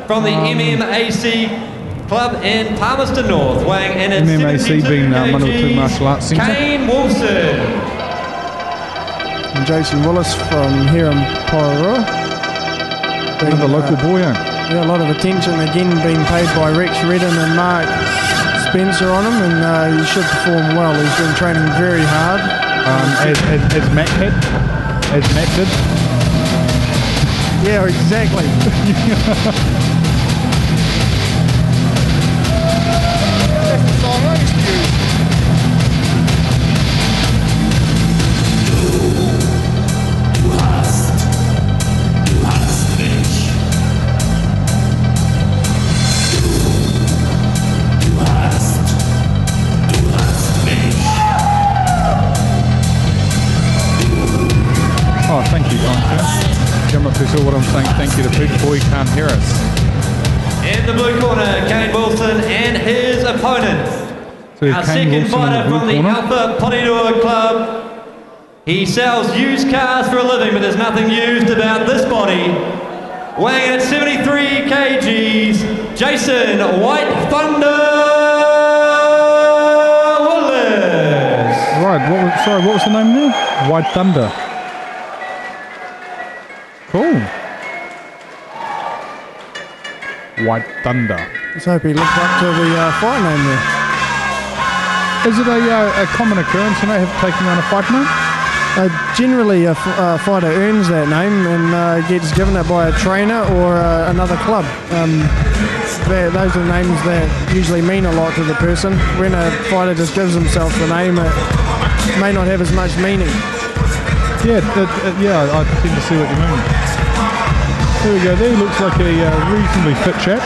from the MMAC Club in Palmerston North, weighing in at MMAC being one of the two martial arts centre. Kane Wilson. And Jason Willis from here in Porirua. Another local boy, eh? Yeah, a lot of attention again being paid by Rex Redden and Mark Spencer on him, and he should perform well. He's been training very hard. As Matt had? As Matt did? Yeah, exactly. That's the song I used to use. Oh, thank you, Concha. Come up to see what I'm saying. Thank you to Pete before he can't hear us. In the blue corner, Kane Wilson and his opponent. So our second fighter from the Alpha Porirua Club. He sells used cars for a living, but there's nothing used about this body. Weighing at 73 kgs, Jason White Thunder Willis. Right, what was the name there? White Thunder. Cool. White Thunder. Let's hope he lived up to the fight name there. Is it a common occurrence, taking on a fight name? Generally, a fighter earns that name and gets given it by a trainer or another club. Those are names that usually mean a lot to the person. When a fighter just gives himself the name, it may not have as much meaning. Yeah, I tend to see what you mean. There we go, there he looks like a reasonably fit chap.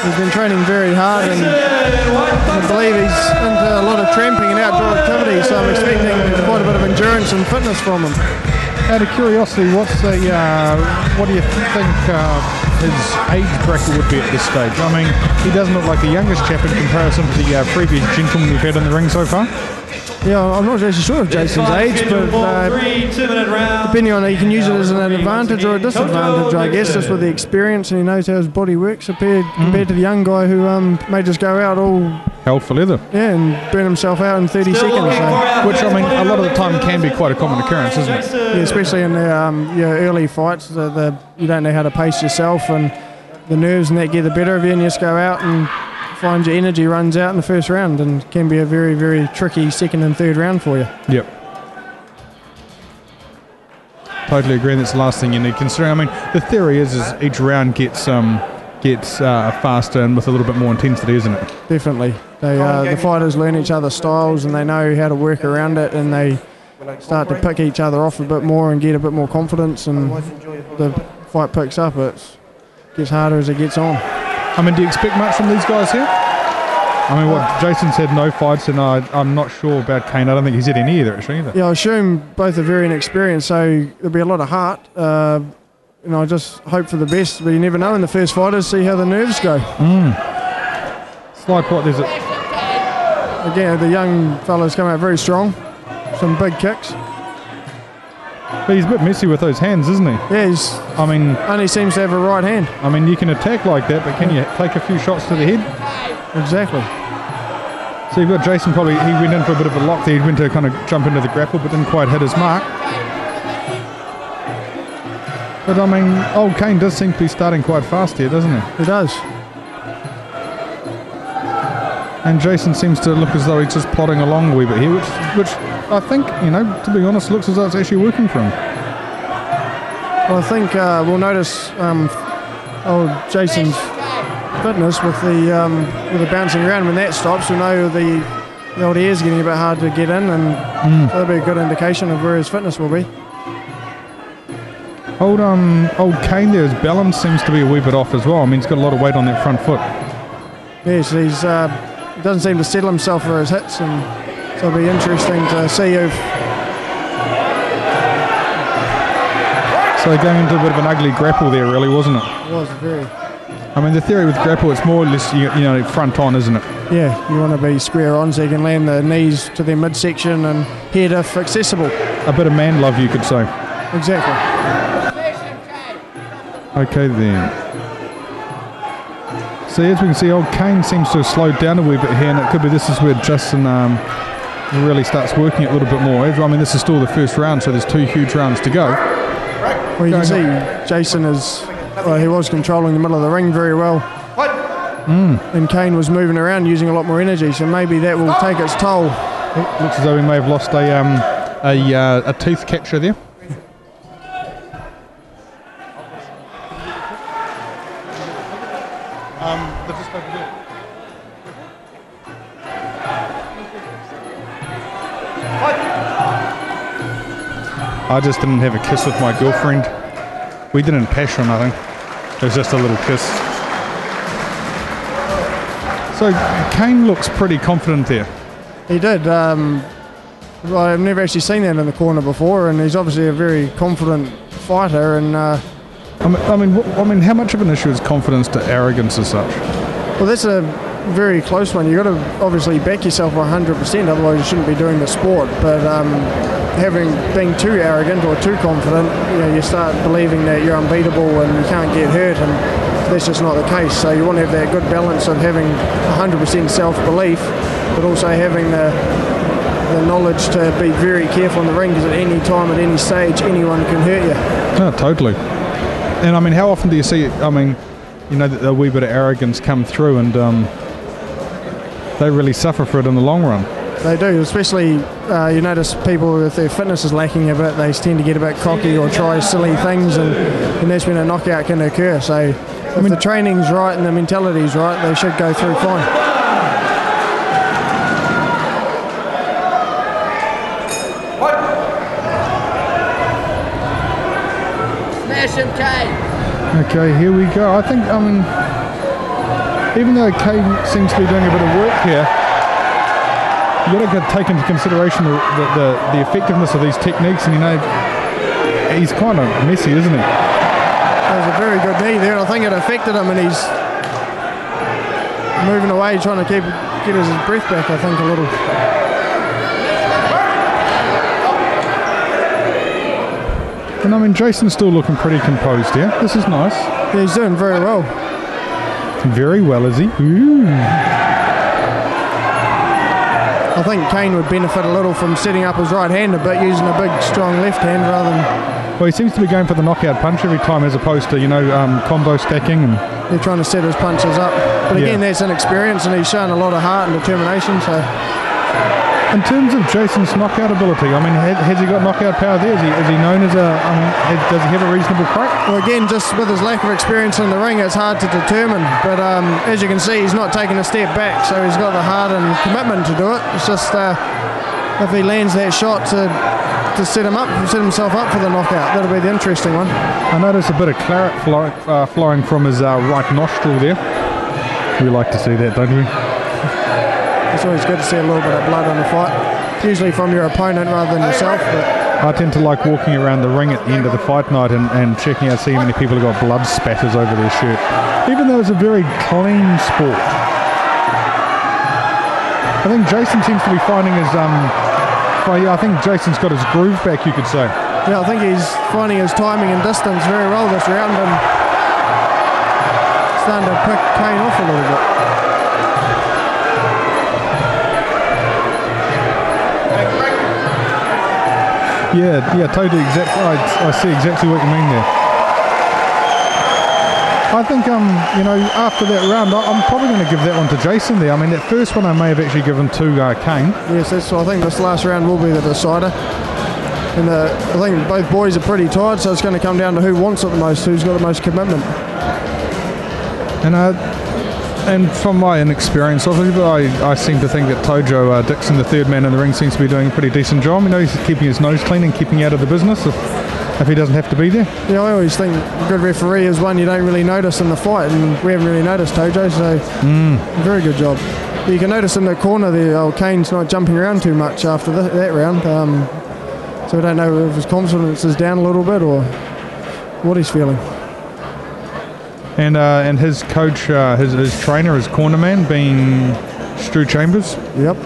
He's been training very hard and I believe he's into a lot of tramping and outdoor activities, so I'm expecting quite a bit of endurance and fitness from him. Out of curiosity, what do you think his age bracket would be at this stage? I mean, he doesn't look like the youngest chap in comparison to the previous gentleman we've had in the ring so far. Yeah, I'm not actually sure of Jason's age, but depending on it, he can use it as an advantage or a disadvantage, I guess, just with the experience, and he knows how his body works compared to the young guy who may just go out all held for leather. Yeah, and burn himself out in 30 seconds. So. Which, I mean, a lot of the time can be quite a common occurrence, isn't it? Yeah, especially in the early fights, you don't know how to pace yourself, and the nerves and that get the better of you, and you just go out and find your energy runs out in the first round, and can be a very, very tricky second and third round for you. Yep. Totally agree. That's the last thing you need considering. I mean, the theory is each round gets faster and with a little bit more intensity, isn't it? Definitely. The fighters learn each other's styles and they know how to work around it, and they start to pick each other off a bit more and get a bit more confidence, and the fight picks up. It gets harder as it gets on. I mean, do you expect much from these guys here? I mean, what Jason's had no fights, and I'm not sure about Kane. I don't think he's had any either, actually. Yeah, I assume both are very inexperienced, so there'll be a lot of heart. I just hope for the best, but you never know in the first fighters. See how the nerves go. It's like what there's again, the young fellas come out very strong, some big kicks. But he's a bit messy with those hands, isn't he? Yeah, only seems to have a right hand. I mean, you can attack like that, but can you take a few shots to the head? Exactly. So you've got Jason, probably he went in for a bit of a lock there. He went to kind of jump into the grapple, but didn't quite hit his mark. But I mean, old Kane does seem to be starting quite fast here, doesn't he? He does. And Jason seems to look as though he's just plodding along a wee bit here, which I think, to be honest, looks as though it's actually working for him. Well, I think we'll notice old Jason's fitness with the bouncing around. When that stops, we'll know the old air's getting a bit hard to get in, and that'll be a good indication of where his fitness will be. Old Kane there, his balance seems to be a wee bit off as well. I mean, he's got a lot of weight on that front foot. Yes, he doesn't seem to settle himself for his hits, and so it'll be interesting to see if... So going into a bit of an ugly grapple there, really, wasn't it? It was, very. I mean, the theory with grapple, it's more or less, front on, isn't it? Yeah, you want to be square on so you can land the knees to their midsection and head if accessible. A bit of man love, you could say. Exactly. Okay then. So as we can see, old Kane seems to have slowed down a wee bit here, and it could be this is where Justin really starts working it a little bit more. I mean, this is still the first round, so there's 2 huge rounds to go. Well, you can see Jason is, he was controlling the middle of the ring very well. And Kane was moving around using a lot more energy, so maybe that will take its toll. It looks as though we may have lost a tooth catcher there. I just didn't have a kiss with my girlfriend. We didn't pash or nothing. It was just a little kiss. So Kane looks pretty confident there. He did. I've never actually seen that in the corner before, and he's obviously a very confident fighter. And I mean, how much of an issue is confidence to arrogance as such? Well, that's a very close one. You've got to obviously back yourself 100%, otherwise you shouldn't be doing the sport. But being too arrogant or too confident, you start believing that you're unbeatable and you can't get hurt, and that's just not the case. So you want to have that good balance of having 100% self-belief, but also having the knowledge to be very careful in the ring, because at any time, at any stage, anyone can hurt you. Oh, totally. And I mean, how often do you see, a wee bit of arrogance come through, and they really suffer for it in the long run? They do, especially you notice people, if their fitness is lacking a bit, they tend to get a bit cocky or try silly things, and that's when a knockout can occur. So if the training's right and the mentality's right, they should go through fine. Smash him, Kane! Okay, here we go. I think, even though Kane seems to be doing a bit of work here, you've got to take into consideration the effectiveness of these techniques, and he's kind of messy, isn't he? That was a very good knee there, and I think it affected him, and he's moving away, trying to get his breath back, I think, a little. And I mean, Jason's still looking pretty composed here. This is nice. Yeah, he's doing very well. Very well, is he? Ooh. I think Kane would benefit a little from setting up his right hand a bit, using a big, strong left hand rather than... Well, he seems to be going for the knockout punch every time, as opposed to, combo stacking. And they're trying to set his punches up. But again, that's inexperience, and he's shown a lot of heart and determination, so... In terms of Jason's knockout ability, I mean, has he got knockout power there? Is he known as does he have a reasonable crack? Well, again, just with his lack of experience in the ring, it's hard to determine. But as you can see, he's not taking a step back, so he's got the heart and commitment to do it. It's just if he lands that shot to set himself up for the knockout, that'll be the interesting one. I notice a bit of claret flowing from his right nostril there. We like to see that, don't we? It's always good to see a little bit of blood on the fight, usually from your opponent rather than yourself. But I tend to like walking around the ring at the end of the fight night and checking out, see how many people have got blood spatters over their shirt, even though it's a very clean sport. I think Jason seems to be finding his I think Jason's got his groove back, you could say. Yeah, I think he's finding his timing and distance very well this round, and starting to pick Kane off a little bit. Yeah, totally. Exactly. I see exactly what you mean there. I think, after that round, I'm probably going to give that one to Jason there. I mean, that first one I may have actually given to Kane. Yes, I think this last round will be the decider. And I think both boys are pretty tired, so it's going to come down to who wants it the most, who's got the most commitment. And from my inexperience of it, I seem to think that Tojo Dixon, the third man in the ring, seems to be doing a pretty decent job. He's keeping his nose clean and keeping out of the business if he doesn't have to be there. Yeah, I always think a good referee is one you don't really notice in the fight, and we haven't really noticed Tojo, so very good job. But you can notice in the corner there, Kane's not jumping around too much after that round, so we don't know if his confidence is down a little bit or what he's feeling. And his coach, his trainer, his corner man, being Stu Chambers. Yep.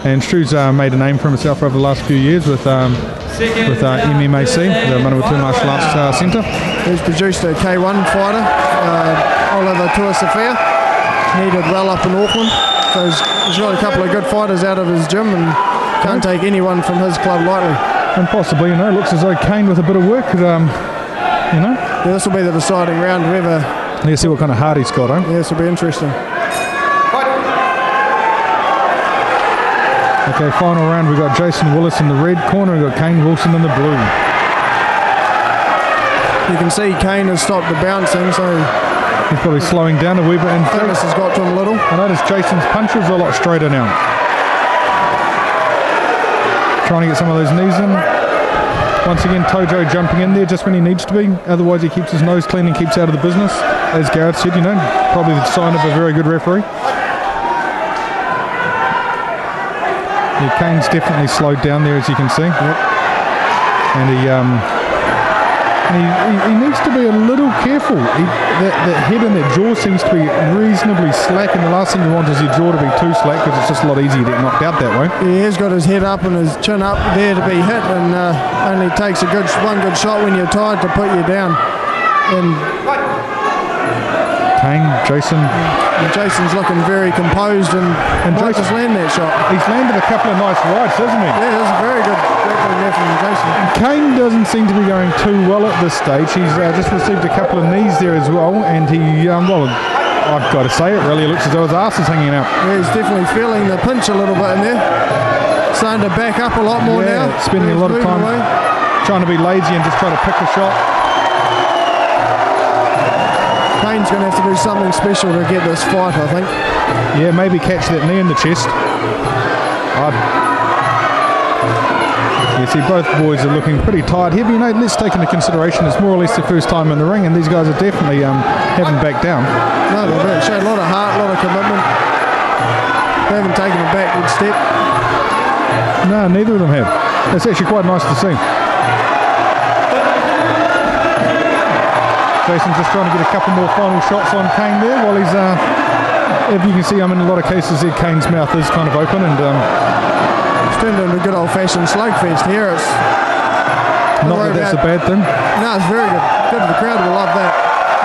And Stu's made a name for himself over the last few years with MMAC, the Manawatu Martial Arts Centre. He's produced a K1 fighter, Oliver Tua this affair. He did well up in Auckland. So he's got a couple of good fighters out of his gym and can't take anyone from his club lightly. And possibly, you know, it looks as though Kane with a bit of work could, you know. Yeah, this will be the deciding round, whoever. Let's see what kind of heart he's got, Yeah, this will be interesting. Okay, final round, we've got Jason Willis in the red corner, we've got Kane Wilson in the blue. You can see Kane has stopped the bouncing, so he's probably slowing down a wee bit. And fitness has got to him a little. I noticed Jason's punches are a lot straighter now. Trying to get some of those knees in. Once again, Tojo jumping in there just when he needs to be. Otherwise, he keeps his nose clean and keeps out of the business. As Gareth said, you know, probably the sign of a very good referee. Yeah, Kane's definitely slowed down there, as you can see. Yep. And he needs to be a little careful. That head and that jaw seems to be reasonably slack, and the last thing you want is your jaw to be too slack because it's just a lot easier to get knocked out that way. He has got his head up and his chin up there to be hit, and only takes one good shot when you're tired to put you down. And Kane, Jason. And Jason's looking very composed and might just land that shot. He's landed a couple of nice rights, hasn't he? Yeah, that's a very good grappling there from Jason. Kane doesn't seem to be going too well at this stage. He's just received a couple of knees there as well, and he, well, I've got to say, it really looks as though his ass is hanging out. Yeah, he's definitely feeling the pinch a little bit in there. Starting to back up a lot more now. Spending a lot of time trying to be lazy and just try to pick a shot. Kane's going to have to do something special to get this fight, I think. Yeah, maybe catch that knee in the chest. You see, both boys are looking pretty tired here, but you know, let's take into consideration it's more or less their first time in the ring, and these guys are definitely haven't backed down. No, they've showed a lot of heart, a lot of commitment. They haven't taken a backward step. No, neither of them have. It's actually quite nice to see. Jason's just trying to get a couple more final shots on Kane there while he's, if you can see, in a lot of cases there, Kane's mouth is kind of open, and it's turned into a good old-fashioned slugfest here. It's not that that's a bad thing. No, it's very good. Good. The crowd will love that.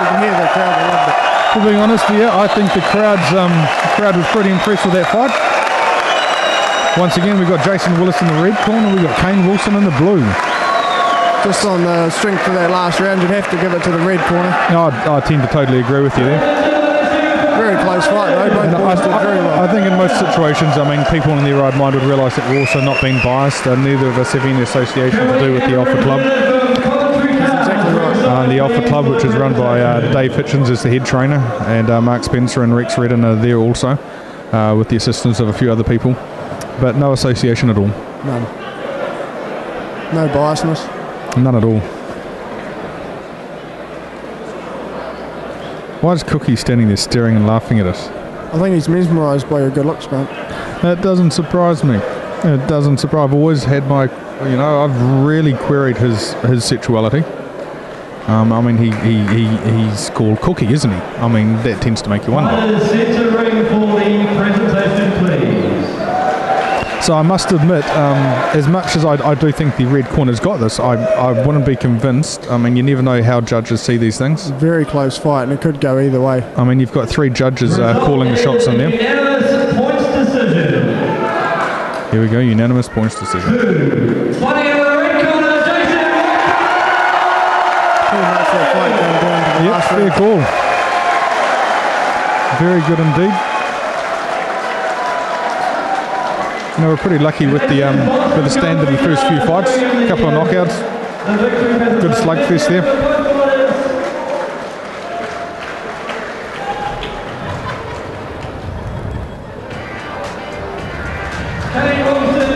You can hear the crowd will love that. To be honest, yeah, I think the crowd was pretty impressed with that fight. Once again, we've got Jason Willis in the red corner, we've got Kane Wilson in the blue. Just on the strength of that last round, you'd have to give it to the red corner. No, I tend to totally agree with you there. Very close fight though, both boys did very well. I think in most situations, I mean, people in their right mind would realise that we're also not being biased, and neither of us have any association to do with the Alpha Club. That's exactly right. The Alpha Club, which is run by Dave Hitchens as the head trainer, and Mark Spencer and Rex Redden are there also, with the assistance of a few other people, but no association at all. None. No biasness. None at all. Why is Cookie standing there staring and laughing at us? I think he's mesmerised by your good looks, mate. That doesn't surprise me. It doesn't surprise. I've always had my, you know, I've really queried his sexuality. I mean, he's called Cookie, isn't he? I mean, that tends to make you wonder. Centering for the presentation, please. So I must admit, as much as I do think the red corner's got this, I wouldn't be convinced. I mean, you never know how judges see these things. Very close fight, and it could go either way. I mean, you've got three judges calling the shots in there. Unanimous points decision. Here we go, unanimous points decision. Fighting in the red corner, Jason. Pretty much that fight going down to the last fair round. call. Very good indeed. You know, we're pretty lucky with the standard in the first few fights. A couple of knockouts. Good slugfest there. Kane Wilson